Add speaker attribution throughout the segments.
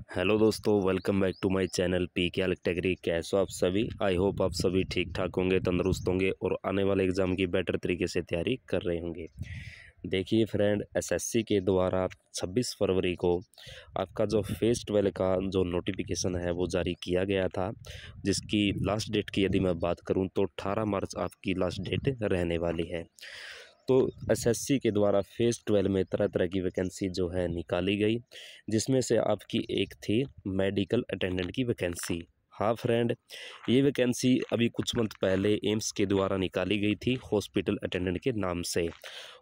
Speaker 1: Hello दोस्तों, welcome back to my channel P K टेगरी। कैसे हो आप सभी? आई होप आप सभी ठीक ठाक होंगे, तंदुरुस्त होंगे और आने वाले एग्ज़ाम की बेटर तरीके से तैयारी कर रहे होंगे। देखिए फ्रेंड, एसएससी के द्वारा 26 फरवरी को आपका जो फेज़ 12 का जो नोटिफिकेशन है वो जारी किया गया था, जिसकी लास्ट डेट की यदि मैं बात करूं तो 18 मार्च आपकी लास्ट डेट रहने वाली है। तो एसएससी के द्वारा फेज़ 12 में तरह तरह की वैकेंसी जो है निकाली गई, जिसमें से आपकी एक थी मेडिकल अटेंडेंट की वैकेंसी। हाँ फ्रेंड, ये वैकेंसी अभी कुछ मंथ पहले एम्स के द्वारा निकाली गई थी हॉस्पिटल अटेंडेंट के नाम से।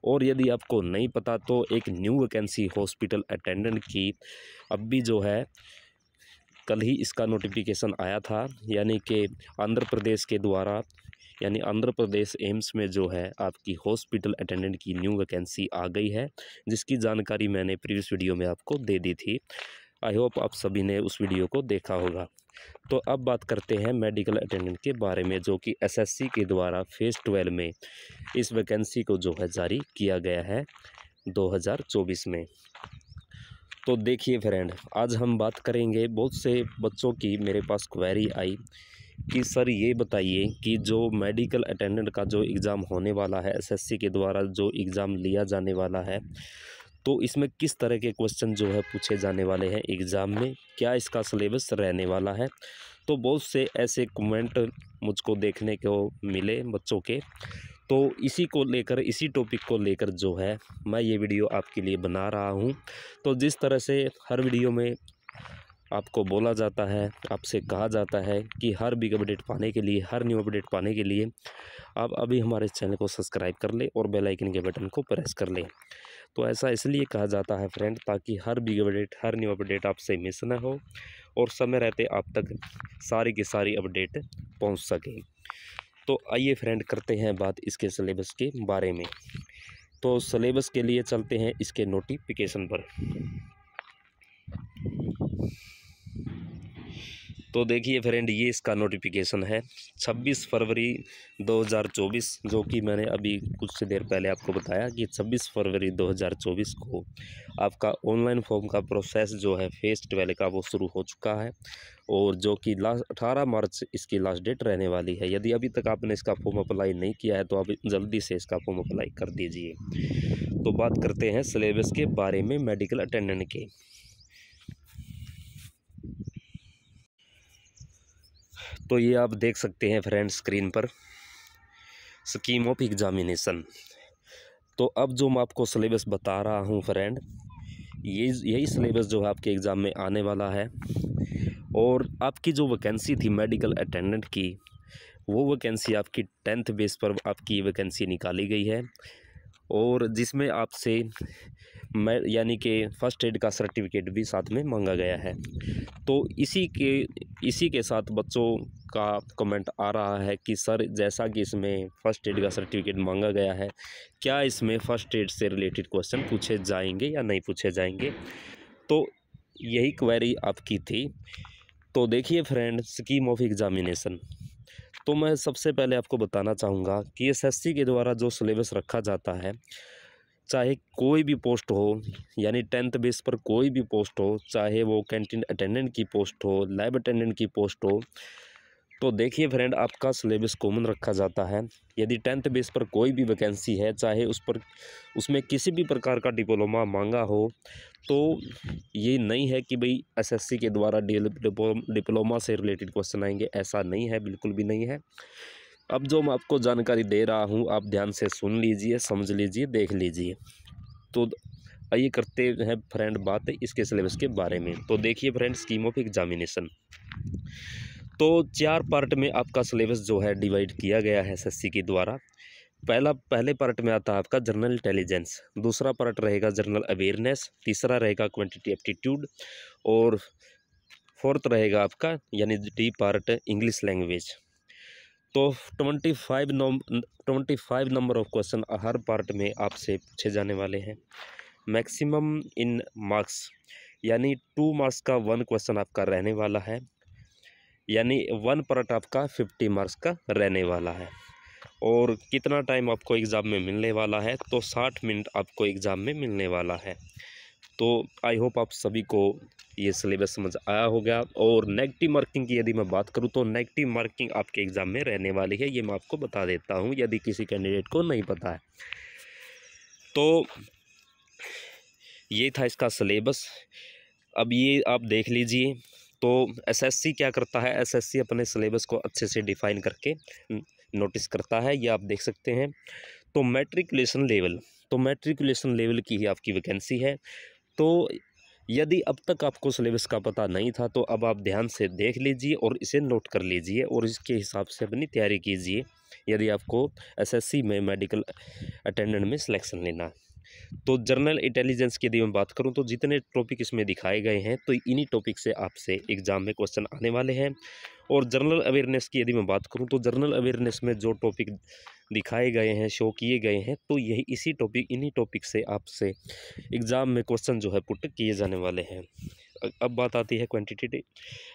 Speaker 1: और यदि आपको नहीं पता तो एक न्यू वैकेंसी हॉस्पिटल अटेंडेंट की अब भी जो है कल ही इसका नोटिफिकेशन आया था, यानी कि आंध्र प्रदेश के द्वारा, यानी आंध्र प्रदेश एम्स में जो है आपकी हॉस्पिटल अटेंडेंट की न्यू वैकेंसी आ गई है, जिसकी जानकारी मैंने प्रीवियस वीडियो में आपको दे दी थी। आई होप आप सभी ने उस वीडियो को देखा होगा। तो अब बात करते हैं मेडिकल अटेंडेंट के बारे में, जो कि एसएससी के द्वारा फेज़ 12 में इस वैकेंसी को जो है जारी किया गया है 2024 में। तो देखिए फ्रेंड, आज हम बात करेंगे, बहुत से बच्चों की मेरे पास क्वेरी आई कि सर ये बताइए कि जो मेडिकल अटेंडेंट का जो एग्ज़ाम होने वाला है, एसएससी के द्वारा जो एग्ज़ाम लिया जाने वाला है, तो इसमें किस तरह के क्वेश्चन जो है पूछे जाने वाले हैं एग्ज़ाम में, क्या इसका सिलेबस रहने वाला है। तो बहुत से ऐसे कमेंट मुझको देखने को मिले बच्चों के, तो इसी को लेकर, इसी टॉपिक को लेकर जो है मैं ये वीडियो आपके लिए बना रहा हूँ। तो जिस तरह से हर वीडियो में आपको बोला जाता है, आपसे कहा जाता है कि हर बिग अपडेट पाने के लिए, हर न्यू अपडेट पाने के लिए आप अभी हमारे चैनल को सब्सक्राइब कर लें और बेल आइकन के बटन को प्रेस कर लें। तो ऐसा इसलिए कहा जाता है फ्रेंड, ताकि हर बिग अपडेट, हर न्यू अपडेट आपसे मिस ना हो और समय रहते आप तक सारी की सारी अपडेट पहुंच सके। तो आइए फ्रेंड, करते हैं बात इसके सिलेबस के बारे में। तो सिलेबस के लिए चलते हैं इसके नोटिफिकेशन पर। तो देखिए फ्रेंड, ये इसका नोटिफिकेशन है 26 फरवरी 2024, जो कि मैंने अभी कुछ देर पहले आपको बताया कि 26 फरवरी 2024 को आपका ऑनलाइन फॉर्म का प्रोसेस जो है फेज़ 12 का वो शुरू हो चुका है, और जो कि 18 मार्च इसकी लास्ट डेट रहने वाली है। यदि अभी तक आपने इसका फॉर्म अप्लाई नहीं किया है तो आप जल्दी से इसका फॉर्म अप्लाई कर दीजिए। तो बात करते हैं सिलेबस के बारे में मेडिकल अटेंडेंट के। तो ये आप देख सकते हैं फ्रेंड स्क्रीन पर, स्कीम ऑफ एग्जामिनेशन। तो अब जो मैं आपको सिलेबस बता रहा हूँ फ्रेंड, यही सिलेबस जो है आपके एग्ज़ाम में आने वाला है। और आपकी जो वैकेंसी थी मेडिकल अटेंडेंट की, वो वैकेंसी आपकी 10th बेस पर आपकी वैकेंसी निकाली गई है, और जिसमें आपसे मैं यानी कि फ़र्स्ट एड का सर्टिफिकेट भी साथ में मांगा गया है। तो इसी के साथ बच्चों का कमेंट आ रहा है कि सर, जैसा कि इसमें फ़र्स्ट एड का सर्टिफिकेट मांगा गया है, क्या इसमें फ़र्स्ट एड से रिलेटेड क्वेश्चन पूछे जाएंगे या नहीं पूछे जाएंगे। तो यही क्वेरी आपकी थी। तो देखिए फ्रेंड, स्कीम ऑफ एग्जामिनेशन। तो मैं सबसे पहले आपको बताना चाहूँगा कि एसएससी के द्वारा जो सिलेबस रखा जाता है, चाहे कोई भी पोस्ट हो, यानी 10th बेस पर कोई भी पोस्ट हो, चाहे वो कैंटीन अटेंडेंट की पोस्ट हो, लैब अटेंडेंट की पोस्ट हो, तो देखिए फ्रेंड, आपका सिलेबस कॉमन रखा जाता है। यदि 10th बेस पर कोई भी वैकेंसी है, चाहे उसमें किसी भी प्रकार का डिप्लोमा मांगा हो, तो ये नहीं है कि भाई एसएससी के द्वारा डिप्लोमा से रिलेटेड क्वेश्चन आएंगे, ऐसा नहीं है, बिल्कुल भी नहीं है। अब जो मैं आपको जानकारी दे रहा हूँ, आप ध्यान से सुन लीजिए, समझ लीजिए, देख लीजिए। तो आइए करते हैं फ्रेंड बात इसके सिलेबस के बारे में। तो देखिए फ्रेंड, स्कीम ऑफ एग्जामिनेशन। तो 4 पार्ट में आपका सिलेबस जो है डिवाइड किया गया है एसएससी के द्वारा। पहले पार्ट में आता है आपका जनरल इंटेलिजेंस, दूसरा पार्ट रहेगा जनरल अवेयरनेस, तीसरा रहेगा क्वांटिटी एप्टीट्यूड, और फोर्थ रहेगा आपका यानी डी पार्ट इंग्लिश लैंग्वेज। तो 25 number of question her part में आपसे पूछे जाने वाले हैं। मैक्सिमम इन मार्क्स, यानी 2 मार्क्स का 1 क्वेश्चन आपका रहने वाला है, यानी 1 पार्ट आपका 50 मार्क्स का रहने वाला है। और कितना टाइम आपको एग्ज़ाम में मिलने वाला है, तो 60 मिनट आपको एग्ज़ाम में मिलने वाला है। तो आई होप आप सभी को ये सिलेबस समझ आया होगा। और नेगेटिव मार्किंग की यदि मैं बात करूँ तो नेगेटिव मार्किंग आपके एग्ज़ाम में रहने वाली है, ये मैं आपको बता देता हूँ यदि किसी कैंडिडेट को नहीं पता है। तो ये था इसका सिलेबस। अब ये आप देख लीजिए। तो एसएससी क्या करता है, एसएससी अपने सिलेबस को अच्छे से डिफ़ाइन करके नोटिस करता है, ये आप देख सकते हैं। तो मैट्रिकुलेशन लेवल की ही आपकी वैकेंसी है। तो यदि अब तक आपको सिलेबस का पता नहीं था तो अब आप ध्यान से देख लीजिए और इसे नोट कर लीजिए और इसके हिसाब से अपनी तैयारी कीजिए यदि आपको एसएससी में मेडिकल अटेंडेंट में सिलेक्शन लेना है। तो जनरल इंटेलिजेंस की यदि मैं बात करूं तो जितने टॉपिक इसमें दिखाए गए हैं तो इन्हीं टॉपिक से आपसे एग्ज़ाम में क्वेश्चन आने वाले हैं। और जनरल अवेयरनेस की यदि मैं बात करूं तो जनरल अवेयरनेस में जो टॉपिक दिखाए गए हैं, शो किए गए हैं, तो यही इन्हीं टॉपिक से आपसे एग्ज़ाम में क्वेश्चन जो है पुट किए जाने वाले हैं। अब बात आती है क्वांटिटेटिव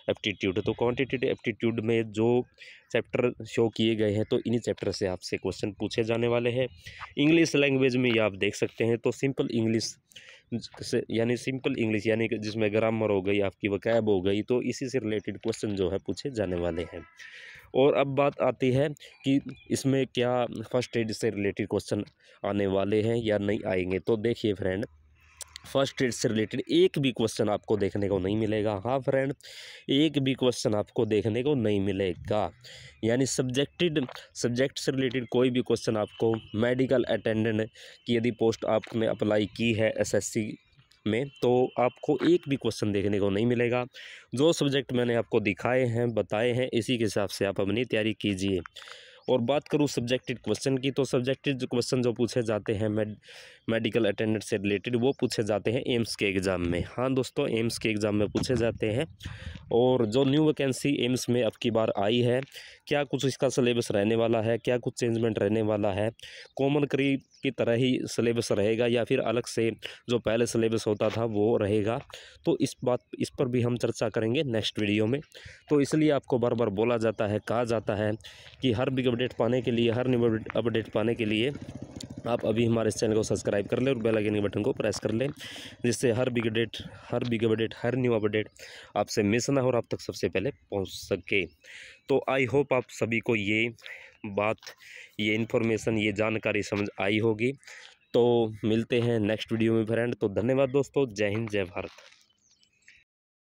Speaker 1: एप्टीट्यूड। तो क्वांटिटेटिव एप्टीट्यूड में जो चैप्टर शो किए गए हैं तो इन्हीं चैप्टर से आपसे क्वेश्चन पूछे जाने वाले हैं। इंग्लिश लैंग्वेज में ये आप देख सकते हैं। तो सिंपल इंग्लिश यानी कि जिसमें ग्रामर हो गई, आपकी वोकैब हो गई, तो इसी से रिलेटेड क्वेश्चन जो है पूछे जाने वाले हैं। और अब बात आती है कि इसमें क्या फर्स्ट एड से रिलेटेड क्वेश्चन आने वाले हैं या नहीं आएंगे। तो देखिए फ्रेंड, फर्स्ट एड से रिलेटेड एक भी क्वेश्चन आपको देखने को नहीं मिलेगा। हाँ फ्रेंड, एक भी क्वेश्चन आपको देखने को नहीं मिलेगा। यानी सब्जेक्ट से रिलेटेड कोई भी क्वेश्चन आपको मेडिकल अटेंडेंट की यदि पोस्ट आपने अप्लाई की है एसएससी में तो आपको एक भी क्वेश्चन देखने को नहीं मिलेगा। जो सब्जेक्ट मैंने आपको दिखाए हैं, बताए हैं, इसी के हिसाब से आप अपनी तैयारी कीजिए। और बात करूँ सब्जेक्टिव क्वेश्चन की, तो सब्जेक्टिव जो क्वेश्चन जो पूछे जाते हैं मेडिकल अटेंडेंट से रिलेटेड, वो पूछे जाते हैं एम्स के एग्ज़ाम में। हाँ दोस्तों, एम्स के एग्ज़ाम में पूछे जाते हैं। और जो न्यू वैकेंसी एम्स में अब की बार आई है, क्या कुछ इसका सिलेबस रहने वाला है, क्या कुछ चेंजमेंट रहने वाला है, कॉमन की तरह ही सिलेबस रहेगा या फिर अलग से जो पहले सिलेबस होता था वो रहेगा, तो इस पर भी हम चर्चा करेंगे नेक्स्ट वीडियो में। तो इसलिए आपको बार बार कहा जाता है कि हर बिग अपडेट पाने के लिए, हर न्यू अपडेट पाने के लिए आप अभी हमारे इस चैनल को सब्सक्राइब कर लें और बेल आइकन के बटन को प्रेस कर लें, जिससे हर बिग अपडेट, हर न्यू अपडेट आपसे मिस ना हो और आप तक सबसे पहले पहुंच सके। तो आई होप आप सभी को ये इन्फॉर्मेशन, ये जानकारी समझ आई होगी। तो मिलते हैं नेक्स्ट वीडियो में फ्रेंड। तो धन्यवाद दोस्तों, जय हिंद, जय भारत।